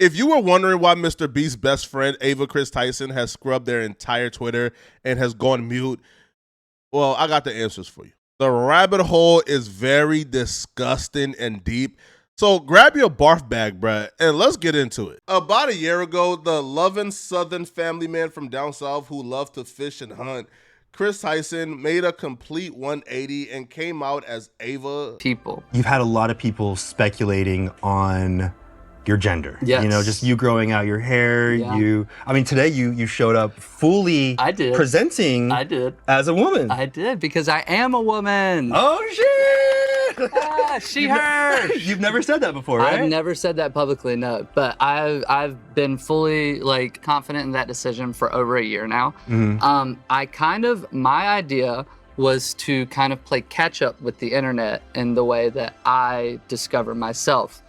If you were wondering why Mr. Beast's best friend, Kris Tyson, has scrubbed their entire Twitter and has gone mute, well, I got the answers for you. The rabbit hole is very disgusting and deep. So grab your barf bag, bruh, and let's get into it. About a year ago, the loving Southern family man from down south who loved to fish and hunt, Kris Tyson, made a complete 180 and came out as Ava. You've had a lot of people speculating on your gender. Yes. You know, just you growing out your hair. Yeah. I mean, today you showed up fully presenting as a woman. I did, because I am a woman. Oh, shit! She, her. You've never said that before, right? I've never said that publicly, no. But I've been fully confident in that decision for over a year now. My idea was to kind of play catch up with the internet in the way that I discover myself.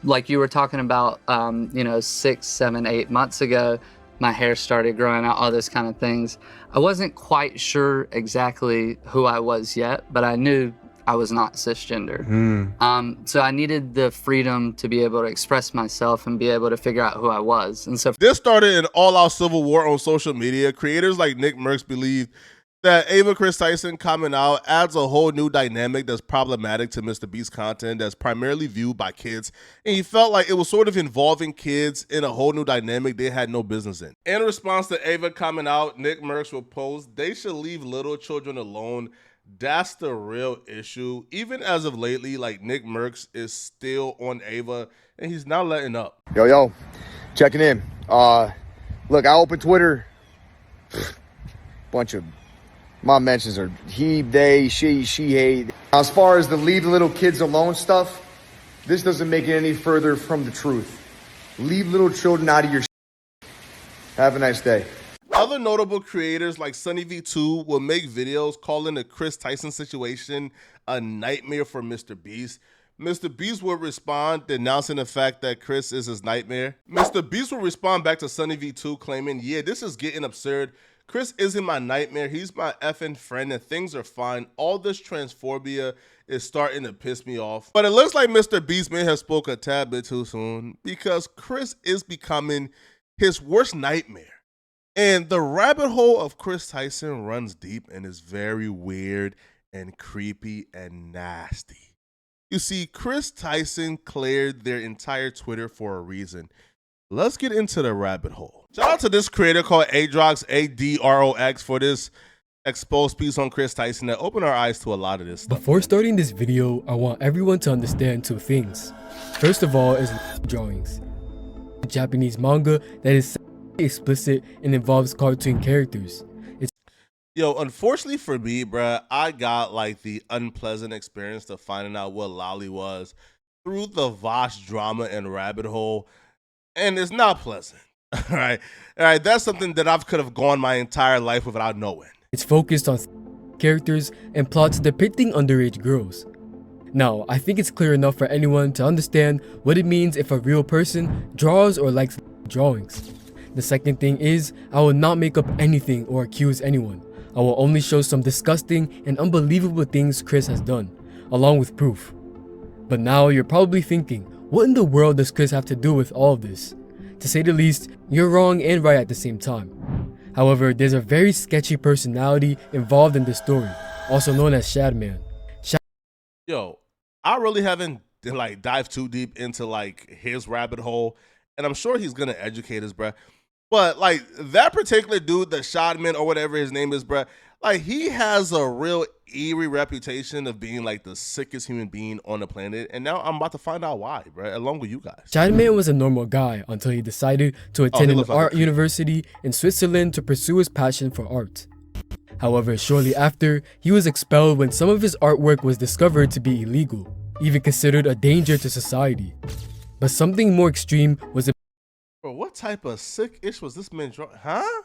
Like you were talking about, 6, 7, 8 months ago, my hair started growing out, all those kind of things. I wasn't quite sure exactly who I was yet, but I knew I was not cisgender. So I needed the freedom to be able to express myself and be able to figure out who I was. And so this started an all-out civil war on social media. Creators like Nick Merckx believed that Kris Tyson coming out adds a whole new dynamic that's problematic to Mr. Beast's content that's primarily viewed by kids, and he felt like it was sort of involving kids in a whole new dynamic they had no business in. In response to Ava coming out, Nick Merckx will post, "They should leave little children alone. That's the real issue." Even as of lately, Nick Merckx is still on Ava, and he's not letting up. Yo, checking in. Look, I opened Twitter. Bunch of my mentions are he, they, she, hey. As far as the leave little kids alone stuff, this doesn't make it any further from the truth. Leave little children out of your Have a nice day. Other notable creators like Sunny V2 will make videos calling the Kris Tyson situation a nightmare for Mr. Beast. Mr. Beast will respond, denouncing the fact that Kris is his nightmare. Mr. Beast will respond back to Sunny V2 claiming, "Yeah, this is getting absurd. Kris isn't my nightmare. He's my effing friend and things are fine. All this transphobia is starting to piss me off." But it looks like Mr. Beast may have spoke a tad bit too soon, because Kris is becoming his worst nightmare. And the rabbit hole of Kris Tyson runs deep and is very weird and creepy and nasty. You see, Kris Tyson cleared their entire Twitter for a reason. Let's get into the rabbit hole. Shout out to this creator called Adrox, ADROX, for this exposed piece on Kris Tyson that opened our eyes to a lot of this stuff. Before starting this video, I want everyone to understand two things. First of all is drawings. Japanese manga that is explicit and involves cartoon characters. Yo, unfortunately for me, bruh, I got the unpleasant experience of finding out what Lolly was through the Vosh drama and rabbit hole. And it's not pleasant. All right. That's something that I could have gone my entire life without knowing. It's focused on characters and plots depicting underage girls. Now, I think it's clear enough for anyone to understand what it means if a real person draws or likes drawings. The second thing is, I will not make up anything or accuse anyone. I will only show some disgusting and unbelievable things Kris has done, along with proof. But now you're probably thinking, what in the world does Kris have to do with all of this? To say the least, you're wrong and right at the same time. However, there's a very sketchy personality involved in this story, also known as Shadman. Yo, I really haven't dived too deep into his rabbit hole, and I'm sure he's gonna educate us, bruh. But that particular dude, the Shadman or whatever his name is, bruh, he has a real eerie reputation of being the sickest human being on the planet, and now I'm about to find out why, bruh, along with you guys. Shadman was a normal guy until he decided to attend an art university in Switzerland to pursue his passion for art. However, shortly after, he was expelled when some of his artwork was discovered to be illegal, even considered a danger to society. But something more extreme was Bro, what type of sick ish was this man drawing? Huh?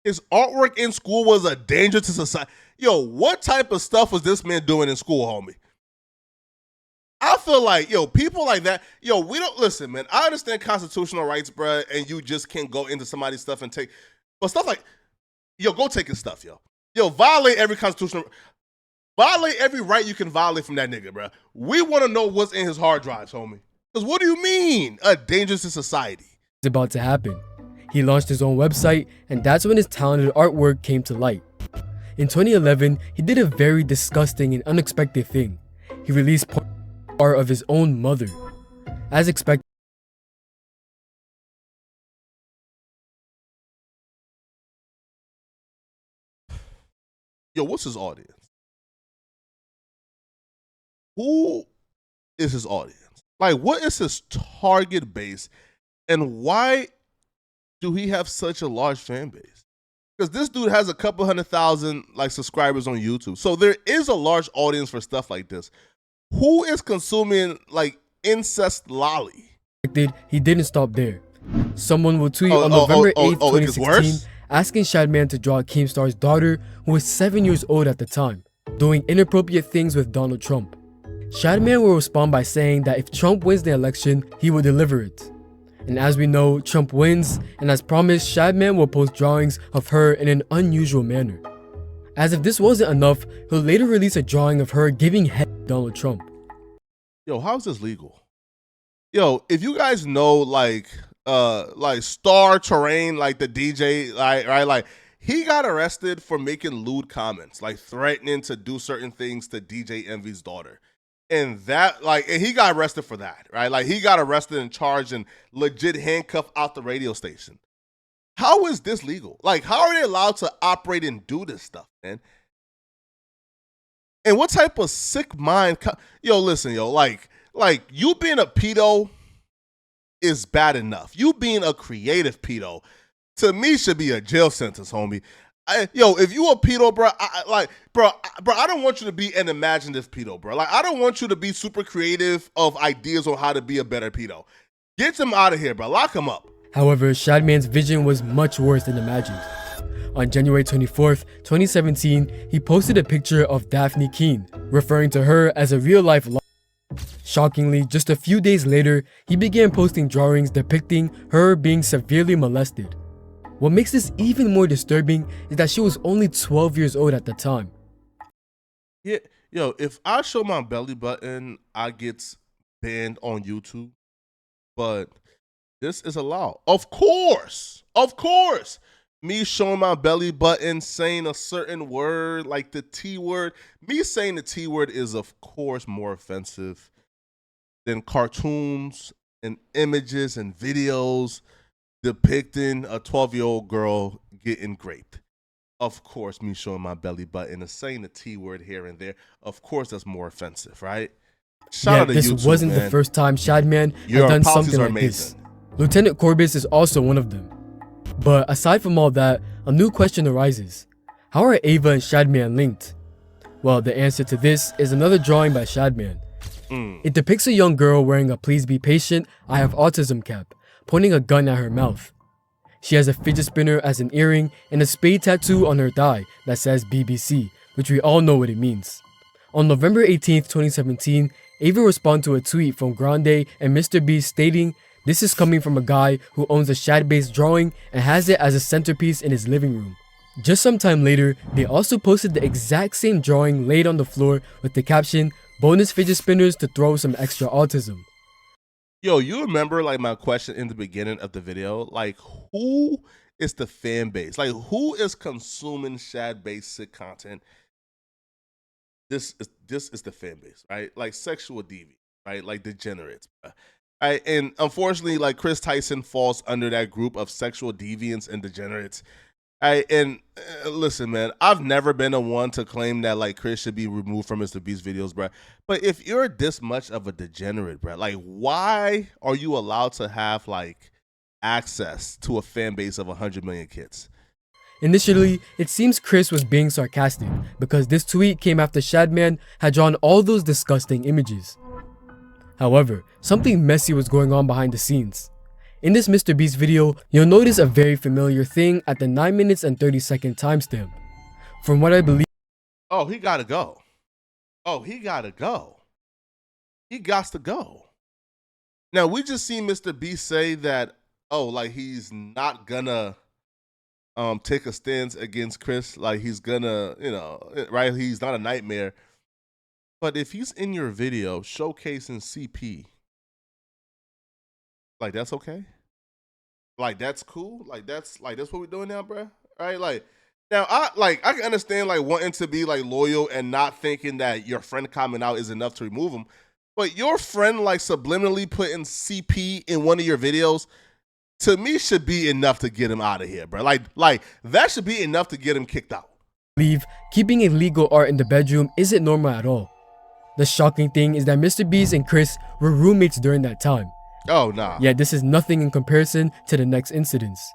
His artwork in school was a danger to society. Yo, what type of stuff was this man doing in school, homie? I feel like, people like that, we don't, listen, man, I understand constitutional rights, bruh, and you just can't go into somebody's stuff and take, but stuff go take his stuff, violate every violate every right you can violate from that nigga, bruh. We want to know what's in his hard drives, homie. Because what do you mean, a dangerous to society? It's about to happen. He launched his own website, and that's when his talented artwork came to light. In 2011, he did a very disgusting and unexpected thing. He released art of his own mother. As expected, yo, what's his audience? Who is his audience? Like, what is his target base? And why do he have such a large fan base? Because this dude has a couple 100,000 like subscribers on YouTube. So there is a large audience for stuff like this. Who is consuming like incest lolly? he didn't stop there. Someone will tweet on November 8th, 2016, asking Shadman to draw Keemstar's daughter, who was 7 years old at the time, doing inappropriate things with Donald Trump. Shadman will respond by saying that if Trump wins the election, he will deliver it. And as we know, Trump wins, and as promised, Shadman will post drawings of her in an unusual manner. As if this wasn't enough, he'll later release a drawing of her giving head to Donald Trump. Yo, how is this legal? Yo, if you guys know like Star Terrain, like the DJ, like he got arrested for making lewd comments, like threatening to do certain things to DJ Envy's daughter. And that, like, and he got arrested for that, right? Like, he got arrested and charged and legit handcuffed out the radio station. How is this legal? Like, how are they allowed to operate and do this stuff, man? And what type of sick mind? Yo, listen, yo, like you being a pedo is bad enough. You being a creative pedo, to me, should be a jail sentence, homie. If you a pedo, bro, I don't want you to be an imaginative pedo, bro. Like, I don't want you to be super creative of ideas on how to be a better pedo. Get him out of here, bro. Lock him up. However, Shadman's vision was much worse than imagined. On January 24th, 2017, he posted a picture of Daphne Keene, referring to her as a real-life life. Shockingly, just a few days later, he began posting drawings depicting her being severely molested. What makes this even more disturbing is that she was only 12 years old at the time. Yeah, yo, if I show my belly button, I get banned on YouTube. But this is allowed. Of course. Me showing my belly button, saying a certain word, like the T word. Me saying the T word is, of course, more offensive than cartoons and images and videos depicting a 12-year-old girl getting raped. Of course, me showing my belly button and saying the T word here and there, of course, that's more offensive, right? Shout out to this YouTube, wasn't man. the first time Shadman had done something like this. Lieutenant Corbis is also one of them. But aside from all that, a new question arises. How are Ava and Shadman linked? Well, the answer to this is another drawing by Shadman. It depicts a young girl wearing a "Please be patient, I have autism" cap, pointing a gun at her mouth. She has a fidget spinner as an earring and a spade tattoo on her thigh that says BBC, which we all know what it means. On November 18th, 2017, Ava responded to a tweet from Grande and Mr. Beast stating, "This is coming from a guy who owns a Shad-based drawing and has it as a centerpiece in his living room." Just some time later, they also posted the exact same drawing laid on the floor with the caption, "Bonus fidget spinners to throw some extra autism." Yo, you remember like my question in the beginning of the video? Like, who is the fan base? Like, who is consuming Shad-based sick content? This is the fan base, right? Like sexual deviants, right? Like degenerates, right? And unfortunately, like Kris Tyson falls under that group of sexual deviants and degenerates. And listen, man, I've never been the one to claim that like Kris should be removed from Mr. Beast videos, bro. But if you're this much of a degenerate, bro, like why are you allowed to have like access to a fan base of 100 million kids? Initially, it seems Kris was being sarcastic because this tweet came after Shadman had drawn all those disgusting images. However, something messy was going on behind the scenes. In this Mr. Beast video, you'll notice a very familiar thing at the 9 minutes and 30-second timestamp. From what I believe... Oh, he gotta go. Oh, he gotta go. He gots to go. Now, we just seen Mr. Beast say that, oh, like he's not gonna take a stance against Kris. Like he's gonna, you know, right? He's not a nightmare. But if he's in your video showcasing CP, Like, that's okay? Like, that's cool? Like, that's what we're doing now, bro? Right? Like, now, I can understand, like, wanting to be, like, loyal and not thinking that your friend coming out is enough to remove him. But your friend, like, subliminally putting CP in one of your videos, to me, should be enough to get him out of here, bro. Like that should be enough to get him kicked out. Keeping illegal art in the bedroom isn't normal at all. The shocking thing is that Mr. Beast and Kris were roommates during that time. Oh, nah. Yet this is nothing in comparison to the next incidents.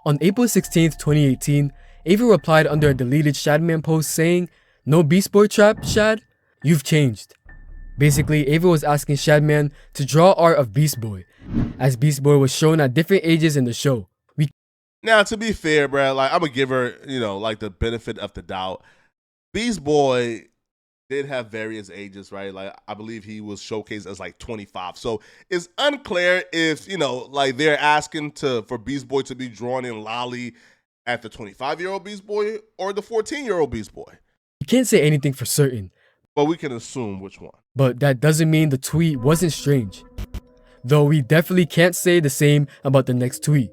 On April 16th, 2018, Ava replied under a deleted Shadman post saying, "No Beast Boy trap, Shad? You've changed." Basically, Ava was asking Shadman to draw art of Beast Boy, as Beast Boy was shown at different ages in the show. Now, to be fair, bro, like, I'm gonna give her, like, the benefit of the doubt. Beast Boy did have various ages, right? Like, I believe he was showcased as like 25. So it's unclear if, like, they're asking for Beast Boy to be drawn in Lolly at the 25-year-old Beast Boy or the 14-year-old Beast Boy. You can't say anything for certain, but we can assume which one. But that doesn't mean the tweet wasn't strange. Though we definitely can't say the same about the next tweet.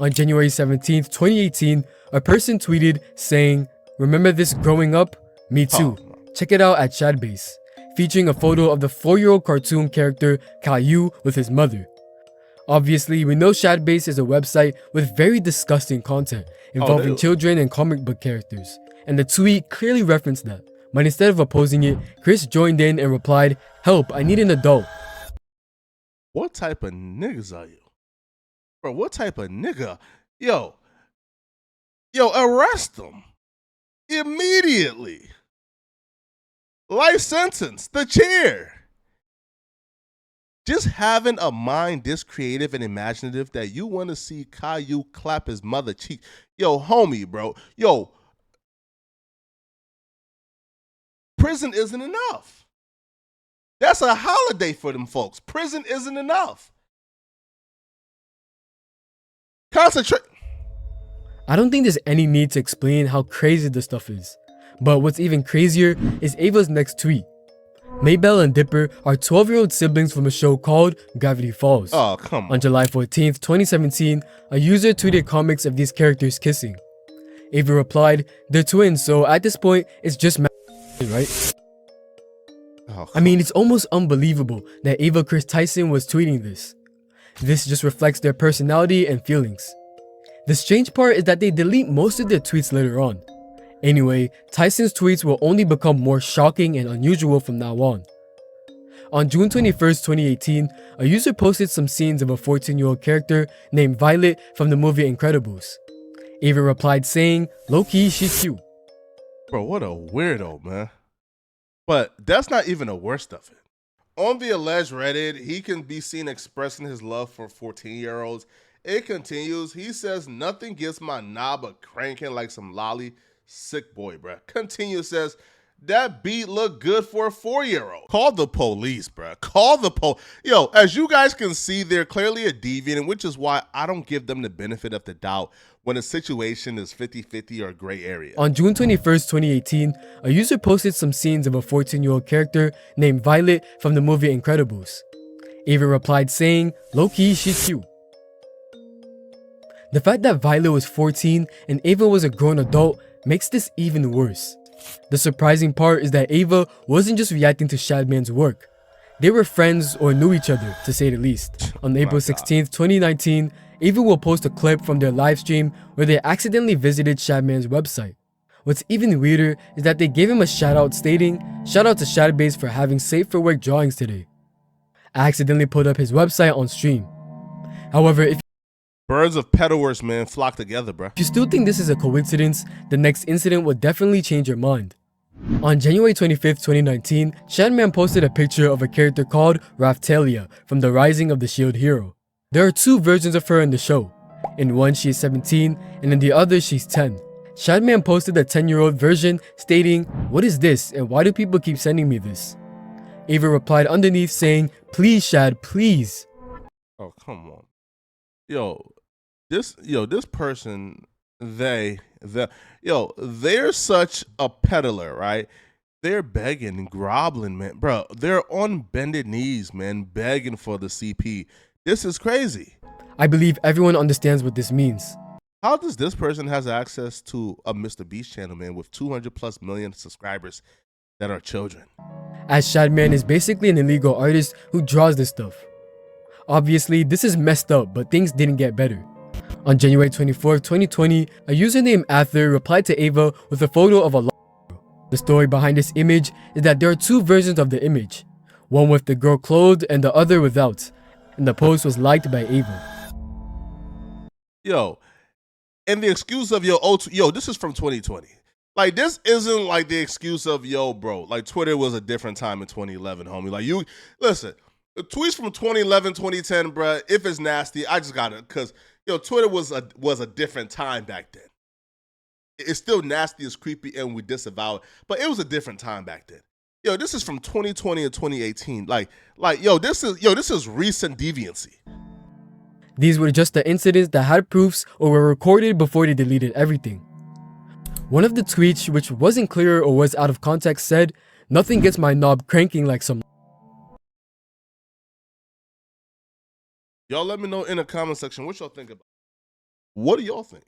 On January 17th, 2018, a person tweeted saying, "Remember this growing up? Me too. Check it out at Shadbase," featuring a photo of the 4-year-old cartoon character Caillou with his mother. Obviously, we know Shadbase is a website with very disgusting content involving children and comic book characters, and the tweet clearly referenced that. But instead of opposing it, Kris joined in and replied, "Help, I need an adult." What type of niggas are you? Bro, what type of nigga? Yo, arrest them immediately. Life sentence, the chair. Just having a mind this creative and imaginative that you want to see Caillou clap his mother cheek. Yo, homie, bro. Yo, prison isn't enough. That's a holiday for them folks. Prison isn't enough. Concentrate. I don't think there's any need to explain how crazy this stuff is. But what's even crazier is Ava's next tweet. Maybelle and Dipper are 12-year-old siblings from a show called Gravity Falls. Oh, come on. On July 14th, 2017, a user tweeted comics of these characters kissing. Ava replied, "They're twins, so at this point, it's just right?" I mean, it's almost unbelievable that Ava Kris Tyson was tweeting this. This just reflects their personality and feelings. The strange part is that they delete most of their tweets later on. Anyway, Tyson's tweets will only become more shocking and unusual from now on. On June 21st, 2018, a user posted some scenes of a 14-year-old character named Violet from the movie Incredibles. Ava replied saying, "Low-key, she's cute." Bro, what a weirdo, man. But that's not even the worst of it. On the alleged Reddit, he can be seen expressing his love for 14-year-olds. It continues, he says, "Nothing gets my knob a cranking like some lolly. Sick boy, bruh." Continue, says, "That beat look good for a 4-year-old. Call the police, bruh. Call the police." Yo, as you guys can see, they're clearly a deviant, which is why I don't give them the benefit of the doubt when a situation is 50-50 or gray area. On June 21st, 2018, a user posted some scenes of a 14-year-old character named Violet from the movie Incredibles. Ava replied saying, "Low-key, she's cute." The fact that Violet was 14 and Ava was a grown adult makes this even worse. The surprising part is that Ava wasn't just reacting to Shadman's work. They were friends or knew each other, to say the least. On April 16th, 2019, Ava will post a clip from their livestream where they accidentally visited Shadman's website. What's even weirder is that they gave him a shoutout stating, "Shout out to Shadbase for having safe for work drawings today." I accidentally put up his website on stream. However, if birds of Petterworth, man, flock together, bro. If you still think this is a coincidence, the next incident will definitely change your mind. On January 25th, 2019, Shadman posted a picture of a character called Raftalia from the Rising of the Shield Hero. There are two versions of her in the show. In one, she is 17, and in the other, she's 10. Shadman posted the 10-year-old version stating, "What is this, and why do people keep sending me this?" Ava replied underneath saying, "Please, Shad, please." Oh, come on. This person, they're such a peddler, right? They're begging and groveling, man. Bro, they're on bended knees, man, begging for the CP. This is crazy. I believe everyone understands what this means. How does this person has access to a Mr. Beast channel, man, with 200+ million subscribers that are children? As Shadman is basically an illegal artist who draws this stuff. Obviously, this is messed up, but things didn't get better. On January 24, 2020, a user named Ather replied to Ava with a photo of a girl. The story behind this image is that there are two versions of the image, one with the girl clothed and the other without, and the post was liked by Ava. Yo, and the excuse of yo, this is from 2020. Like, this isn't like the excuse of, yo, bro, like Twitter was a different time in 2011, homie. Like, you, listen, the tweets from 2011, 2010, bruh, if it's nasty, I just got it, because, yo, Twitter was a different time back then. It's still nasty, it's creepy, and we disavow it, but it was a different time back then. Yo, this is from 2020 and 2018. Like, yo, this is recent deviancy. These were just the incidents that had proofs or were recorded before they deleted everything. One of the tweets, which wasn't clear or was out of context, said, "Nothing gets my knob cranking like some." Y'all let me know in the comment section what y'all think about it. What do y'all think?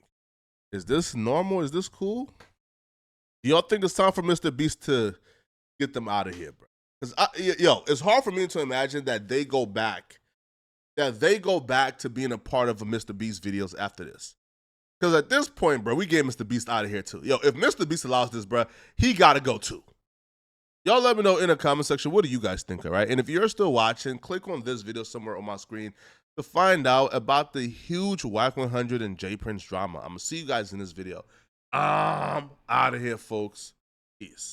Is this normal? Is this cool? Do y'all think it's time for Mr. Beast to get them out of here, bro? Because it's hard for me to imagine that they go back to being a part of a Mr. Beast videos after this. Because at this point, bro, we get Mr. Beast out of here too. Yo, if Mr. Beast allows this, bro, he got to go too. Y'all let me know in the comment section, what do you guys think, all right? And if you're still watching, click on this video somewhere on my screen to find out about the huge Whack 100 and J Prince drama. I'm going to see you guys in this video. I'm out of here, folks. Peace.